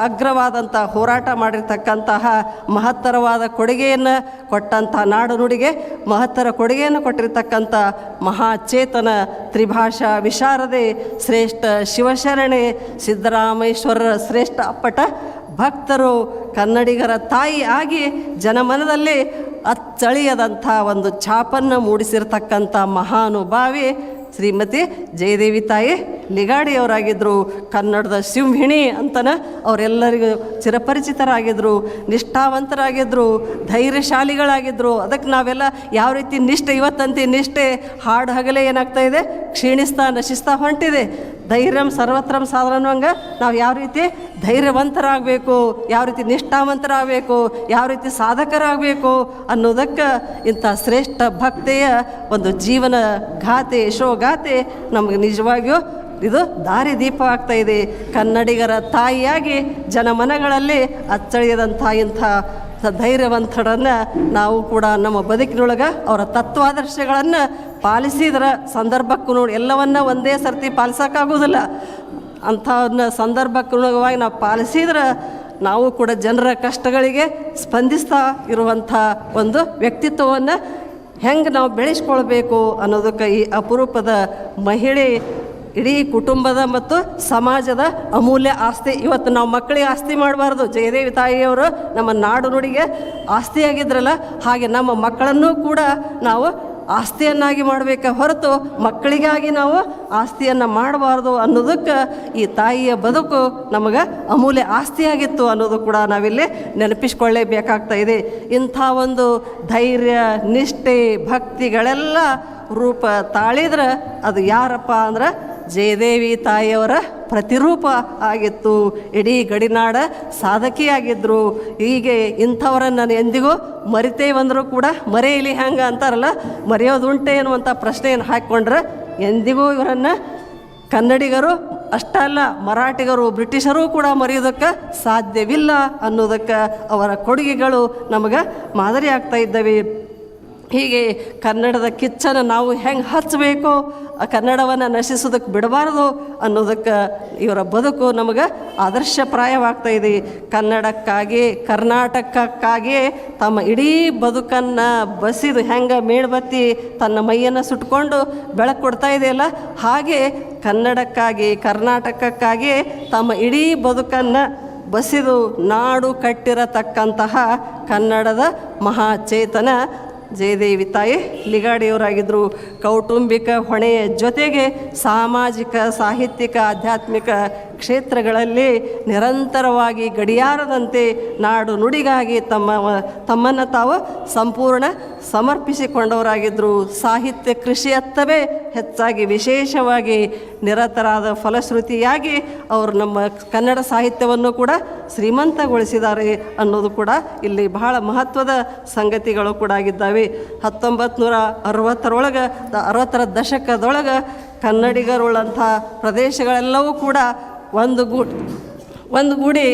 ಅಗ್ರವಾದಂಥ ಹೋರಾಟ ಮಾಡಿರ್ತಕ್ಕಂತಹ ಮಹತ್ತರವಾದ ಕೊಡುಗೆಯನ್ನು ಕೊಟ್ಟಂಥ ನಾಡು ನುಡಿಗೆ ಮಹತ್ತರ ಕೊಡುಗೆಯನ್ನು ಕೊಟ್ಟಿರ್ತಕ್ಕಂಥ ಮಹಾಚೇತನ ತ್ರಿಭಾಷಾ ವಿಶಾರದೆ ಶ್ರೇಷ್ಠ ಶಿವಶರಣೆ ಸಿದ್ದರಾಮೇಶ್ವರರ ಶ್ರೇಷ್ಠ ಅಪ್ಪಟ ಭಕ್ತರು ಕನ್ನಡಿಗರ ತಾಯಿ ಆಗಿ ಜನಮನದಲ್ಲಿ ಅಚ್ಚಳಿಯದಂಥ ಒಂದು ಛಾಪನ್ನು ಮೂಡಿಸಿರ್ತಕ್ಕಂಥ ಮಹಾನುಭಾವಿ ಶ್ರೀಮತಿ ಜಯದೇವಿ ತಾಯಿ ಲಿಗಾಡಿಯವರಾಗಿದ್ದರು. ಕನ್ನಡದ ಸಿಂಹಿಣಿ ಅಂತನ ಅವರೆಲ್ಲರಿಗೂ ಚಿರಪರಿಚಿತರಾಗಿದ್ದರು, ನಿಷ್ಠಾವಂತರಾಗಿದ್ದರು, ಧೈರ್ಯಶಾಲಿಗಳಾಗಿದ್ದರು. ಅದಕ್ಕೆ ನಾವೆಲ್ಲ ಯಾವ ರೀತಿ ನಿಷ್ಠೆ ಇವತ್ತಂತೆ ನಿಷ್ಠೆ ಹಾಡು ಹಗಲೇ ಏನಾಗ್ತಾಯಿದೆ, ಕ್ಷೀಣಿಸ್ತಾ ನಶಿಸ್ತಾ ಹೊಂಟಿದೆ. ಧೈರ್ಯಂ ಸರ್ವತ್ರಂ ಸಾಧನವಂಗ ನಾವು ಯಾವ ರೀತಿ ಧೈರ್ಯವಂತರಾಗಬೇಕು, ಯಾವ ರೀತಿ ನಿಷ್ಠಾವಂತರಾಗಬೇಕು, ಯಾವ ರೀತಿ ಸಾಧಕರಾಗಬೇಕು ಅನ್ನೋದಕ್ಕೆ ಇಂಥ ಶ್ರೇಷ್ಠ ಭಕ್ತೆಯ ಒಂದು ಜೀವನ ಗಾಥೆ ಯಶೋಗಾಥೆ ನಮಗೆ ನಿಜವಾಗಿಯೂ ಇದು ದಾರಿದೀಪ ಆಗ್ತಾಯಿದೆ. ಕನ್ನಡಿಗರ ತಾಯಿಯಾಗಿ ಜನಮನಗಳಲ್ಲಿ ಅಚ್ಚಳಿಯದಂಥ ಇಂಥ ಧೈರ್ಯವಂತರನ್ನು ನಾವು ಕೂಡ ನಮ್ಮ ಬದುಕಿನೊಳಗೆ ಅವರ ತತ್ವಾದರ್ಶಗಳನ್ನು ಪಾಲಿಸಿದ್ರೆ ಸಂದರ್ಭಕ್ಕೂ ನೋಡಿ ಎಲ್ಲವನ್ನ ಒಂದೇ ಸರ್ತಿ ಪಾಲಿಸೋಕ್ಕಾಗೋದಿಲ್ಲ. ಅಂಥವನ್ನ ಸಂದರ್ಭಕ್ಕನುಗುಣವಾಗಿ ನಾವು ಪಾಲಿಸಿದ್ರೆ ನಾವು ಕೂಡ ಜನರ ಕಷ್ಟಗಳಿಗೆ ಸ್ಪಂದಿಸ್ತಾ ಇರುವಂಥ ಒಂದು ವ್ಯಕ್ತಿತ್ವವನ್ನು ಹೆಂಗೆ ನಾವು ಬೆಳೆಸ್ಕೊಳ್ಬೇಕು ಅನ್ನೋದಕ್ಕೆ ಈ ಅಪರೂಪದ ಮಹಿಳೆ ಇಡೀ ಕುಟುಂಬದ ಮತ್ತು ಸಮಾಜದ ಅಮೂಲ್ಯ ಆಸ್ತಿ. ಇವತ್ತು ನಾವು ಮಕ್ಕಳಿಗೆ ಆಸ್ತಿ ಮಾಡಬಾರ್ದು. ಜಯದೇವಿ ತಾಯಿಯವರು ನಮ್ಮ ನಾಡು ನುಡಿಗೆ ಆಸ್ತಿಯಾಗಿದ್ರಲ್ಲ, ಹಾಗೆ ನಮ್ಮ ಮಕ್ಕಳನ್ನೂ ಕೂಡ ನಾವು ಆಸ್ತಿಯನ್ನಾಗಿ ಮಾಡಬೇಕೆ ಹೊರತು ಮಕ್ಕಳಿಗಾಗಿ ನಾವು ಆಸ್ತಿಯನ್ನು ಮಾಡಬಾರ್ದು ಅನ್ನೋದಕ್ಕೆ ಈ ತಾಯಿಯ ಬದುಕು ನಮಗೆ ಅಮೂಲ್ಯ ಆಸ್ತಿಯಾಗಿತ್ತು ಅನ್ನೋದು ಕೂಡ ನಾವಿಲ್ಲಿ ನೆನಪಿಸ್ಕೊಳ್ಳೇಬೇಕಾಗ್ತಾ ಇದೆ. ಇಂಥ ಒಂದು ಧೈರ್ಯ ನಿಷ್ಠೆ ಭಕ್ತಿಗಳೆಲ್ಲ ರೂಪ ತಾಳಿದ್ರೆ ಅದು ಯಾರಪ್ಪ ಅಂದ್ರೆ ಜಯದೇವಿ ತಾಯಿಯವರ ಪ್ರತಿರೂಪ ಆಗಿತ್ತು. ಇಡೀ ಗಡಿನಾಡ ಸಾಧಕಿಯಾಗಿದ್ದರು. ಹೀಗೆ ಇಂಥವರನ್ನು ನಾನು ಎಂದಿಗೂ ಮರಿತೇವಂದರೂ ಕೂಡ ಮರೆಯಲಿ ಹೆಂಗೆ ಅಂತಾರಲ್ಲ, ಮರೆಯೋದುಂಟೆ ಅನ್ನುವಂಥ ಪ್ರಶ್ನೆಯನ್ನು ಹಾಕ್ಕೊಂಡ್ರೆ ಎಂದಿಗೂ ಇವರನ್ನು ಕನ್ನಡಿಗರು ಅಷ್ಟಲ್ಲ ಮರಾಠಿಗರು ಬ್ರಿಟಿಷರೂ ಕೂಡ ಮರೆಯೋದಕ್ಕೆ ಸಾಧ್ಯವಿಲ್ಲ ಅನ್ನೋದಕ್ಕೆ ಅವರ ಕೊಡುಗೆಗಳು ನಮಗೆ ಮಾದರಿ ಆಗ್ತಾ ಇದ್ದಾವೆ. ಹೀಗೆ ಕನ್ನಡದ ಕಿಚ್ಚನ್ನು ನಾವು ಹೆಂಗೆ ಹಚ್ಚಬೇಕು, ಆ ಕನ್ನಡವನ್ನು ನಶಿಸೋದಕ್ಕೆ ಬಿಡಬಾರ್ದು ಅನ್ನೋದಕ್ಕೆ ಇವರ ಬದುಕು ನಮಗೆ ಆದರ್ಶಪ್ರಾಯವಾಗ್ತಾಯಿದೆ. ಕನ್ನಡಕ್ಕಾಗಿ ಕರ್ನಾಟಕಕ್ಕಾಗಿ ತಮ್ಮ ಇಡೀ ಬದುಕನ್ನು ಬಸಿದು ಹೆಂಗೆ ಮೇಣಬತ್ತಿ ತನ್ನ ಮೈಯನ್ನು ಸುಟ್ಕೊಂಡು ಬೆಳಕು ಕೊಡ್ತಾ ಇದೆಯಲ್ಲ, ಹಾಗೆ ಕನ್ನಡಕ್ಕಾಗಿ ಕರ್ನಾಟಕಕ್ಕಾಗಿ ತಮ್ಮ ಇಡೀ ಬದುಕನ್ನು ಬಸಿದು ನಾಡು ಕಟ್ಟಿರತಕ್ಕಂತಹ ಕನ್ನಡದ ಮಹಾಚೇತನ ಜಯದೇವಿ ತಾಯಿ ಲಿಗಾಡಿಯವರಾಗಿದ್ದರು. ಕೌಟುಂಬಿಕ ಹೊಣೆಯ ಜೊತೆಗೆ ಸಾಮಾಜಿಕ ಸಾಹಿತ್ಯಿಕ ಆಧ್ಯಾತ್ಮಿಕ ಕ್ಷೇತ್ರಗಳಲ್ಲಿ ನಿರಂತರವಾಗಿ ಗಡಿಯಾರದಂತೆ ನಾಡು ನುಡಿಗಾಗಿ ತಮ್ಮನ್ನು ತಾವು ಸಂಪೂರ್ಣ ಸಮರ್ಪಿಸಿಕೊಂಡವರಾಗಿದ್ದರು. ಸಾಹಿತ್ಯ ಕೃಷಿಯತ್ತವೇ ಹೆಚ್ಚಾಗಿ ವಿಶೇಷವಾಗಿ ನಿರತರಾದ ಫಲಶ್ರುತಿಯಾಗಿ ಅವರು ನಮ್ಮ ಕನ್ನಡ ಸಾಹಿತ್ಯವನ್ನು ಕೂಡ ಶ್ರೀಮಂತಗೊಳಿಸಿದ್ದಾರೆ ಅನ್ನೋದು ಕೂಡ ಇಲ್ಲಿ ಬಹಳ ಮಹತ್ವದ ಸಂಗತಿಗಳು ಕೂಡ ಆಗಿದ್ದಾವೆ. 1960ರೊಳಗೆ 60ರ ದಶಕದೊಳಗೆ ಕನ್ನಡಿಗರುಳ್ಳಂಥ ಪ್ರದೇಶಗಳೆಲ್ಲವೂ ಕೂಡ ಒಂದುಗೂಡಿ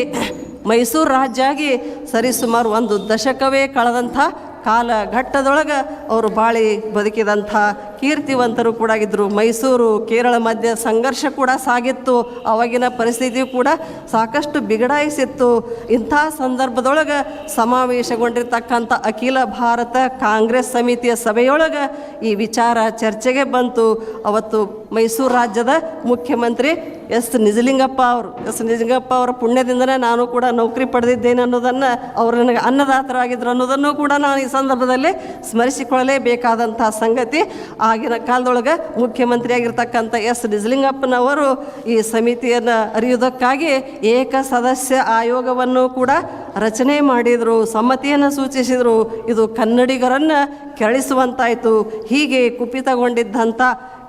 ಮೈಸೂರು ರಾಜ್ಯ ಆಗಿ ಸರಿಸುಮಾರು ಒಂದು ದಶಕವೇ ಕಳೆದಂಥ ಕಾಲಘಟ್ಟದೊಳಗೆ ಅವರು ಬಾಳಿ ಬದುಕಿದಂಥ ಕೀರ್ತಿವಂತರು ಕೂಡ ಆಗಿದ್ದರು. ಮೈಸೂರು ಕೇರಳ ಮಧ್ಯೆ ಸಂಘರ್ಷ ಕೂಡ ಸಾಗಿತ್ತು. ಆವಾಗಿನ ಪರಿಸ್ಥಿತಿಯು ಕೂಡ ಸಾಕಷ್ಟು ಬಿಗಡಾಯಿಸಿತ್ತು. ಇಂಥ ಸಂದರ್ಭದೊಳಗೆ ಸಮಾವೇಶಗೊಂಡಿರ್ತಕ್ಕಂಥ ಅಖಿಲ ಭಾರತ ಕಾಂಗ್ರೆಸ್ ಸಮಿತಿಯ ಸಭೆಯೊಳಗೆ ಈ ವಿಚಾರ ಚರ್ಚೆಗೆ ಬಂತು. ಅವತ್ತು ಮೈಸೂರು ರಾಜ್ಯದ ಮುಖ್ಯಮಂತ್ರಿ ಎಸ್ ನಿಜಲಿಂಗಪ್ಪ ಅವರ ಪುಣ್ಯದಿಂದನೇ ನಾನು ಕೂಡ ನೌಕರಿ ಪಡೆದಿದ್ದೇನೆ ಅನ್ನೋದನ್ನು, ಅವರು ನನಗೆ ಅನ್ನದಾತರಾಗಿದ್ದರು ಅನ್ನೋದನ್ನು ಕೂಡ ನಾನು ಈ ಸಂದರ್ಭದಲ್ಲಿ ಸ್ಮರಿಸಿಕೊಳ್ಳಲೇಬೇಕಾದಂಥ ಸಂಗತಿ. ಆಗಿನ ಕಾಲದೊಳಗೆ ಮುಖ್ಯಮಂತ್ರಿಯಾಗಿರ್ತಕ್ಕಂಥ ಎಸ್ ನಿಜಲಿಂಗಪ್ಪನವರು ಈ ಸಮಿತಿಯನ್ನು ಅರಿಯುವುದಕ್ಕಾಗಿ ಏಕ ಸದಸ್ಯ ಆಯೋಗವನ್ನು ಕೂಡ ರಚನೆ ಮಾಡಿದರು, ಸಮ್ಮತಿಯನ್ನು ಸೂಚಿಸಿದರು. ಇದು ಕನ್ನಡಿಗರನ್ನು ಕೆರಳಿಸುವಂತಾಯಿತು. ಹೀಗೆ ಕುಪಿತಗೊಂಡಿದ್ದಂಥ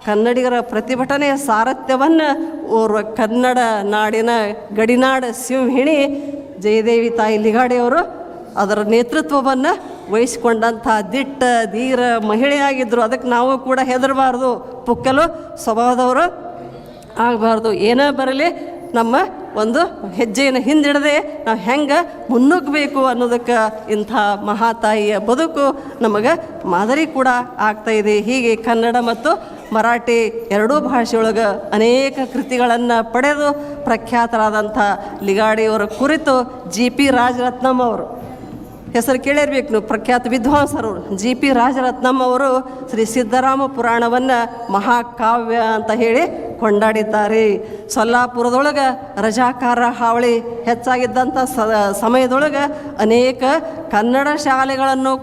ಕನ್ನಡಿಗರ ಪ್ರತಿಭಟನೆಯ ಸಾರಥ್ಯವನ್ನು ಓರ್ವ ಕನ್ನಡ ನಾಡಿನ ಗಡಿನಾಡ ಸಿಂಹಿಣಿ ಜಯದೇವಿ ತಾಯಿ ಲಿಗಾಡಿಯವರು ಅದರ ನೇತೃತ್ವವನ್ನು ವಹಿಸಿಕೊಂಡಂಥ ದಿಟ್ಟ ಧೀರ ಮಹಿಳೆಯಾಗಿದ್ದರು. ಅದಕ್ಕೆ ನಾವು ಕೂಡ ಹೆದರಬಾರ್ದು, ಪುಕ್ಕಲು ಸ್ವಭಾವದವರು ಆಗಬಾರ್ದು. ಏನೇ ಬರಲಿ ನಮ್ಮ ಒಂದು ಹೆಜ್ಜೆಯನ್ನು ಹಿಂದಿಡದೆ ನಾವು ಹೆಂಗೆ ಮುನ್ನುಗ್ಗಬೇಕು ಅನ್ನೋದಕ್ಕೆ ಇಂಥ ಮಹಾತಾಯಿಯ ಬದುಕು ನಮಗೆ ಮಾದರಿ ಕೂಡ ಆಗ್ತಾಯಿದೆ. ಹೀಗೆ ಕನ್ನಡ ಮತ್ತು ಮರಾಠಿ ಎರಡೂ ಭಾಷೆಯೊಳಗೆ ಅನೇಕ ಕೃತಿಗಳನ್ನು ಪಡೆದು ಪ್ರಖ್ಯಾತರಾದಂಥ ಲಿಗಾಡಿಯವರ ಕುರಿತು ಜಿ ಪಿ ರಾಜರತ್ನಂ ಅವರು ಹೆಸರು ಕೇಳಿರ್ಬೇಕು ನೀವು, ಪ್ರಖ್ಯಾತ ವಿದ್ವಾಂಸರು ಜಿ ಪಿ ರಾಜರತ್ನಂ ಅವರು ಶ್ರೀ ಸಿದ್ಧರಾಮ ಪುರಾಣವನ್ನು ಮಹಾಕಾವ್ಯ ಅಂತ ಹೇಳಿ ಕೊಂಡಾಡಿದ್ದಾರೆ. ಸೊಲ್ಲಾಪುರದೊಳಗೆ ರಜಾಕಾರ ಹಾವಳಿ ಹೆಚ್ಚಾಗಿದ್ದಂಥ ಸಮಯದೊಳಗೆ ಅನೇಕ ಕನ್ನಡ ಶಾಲೆಗಳನ್ನು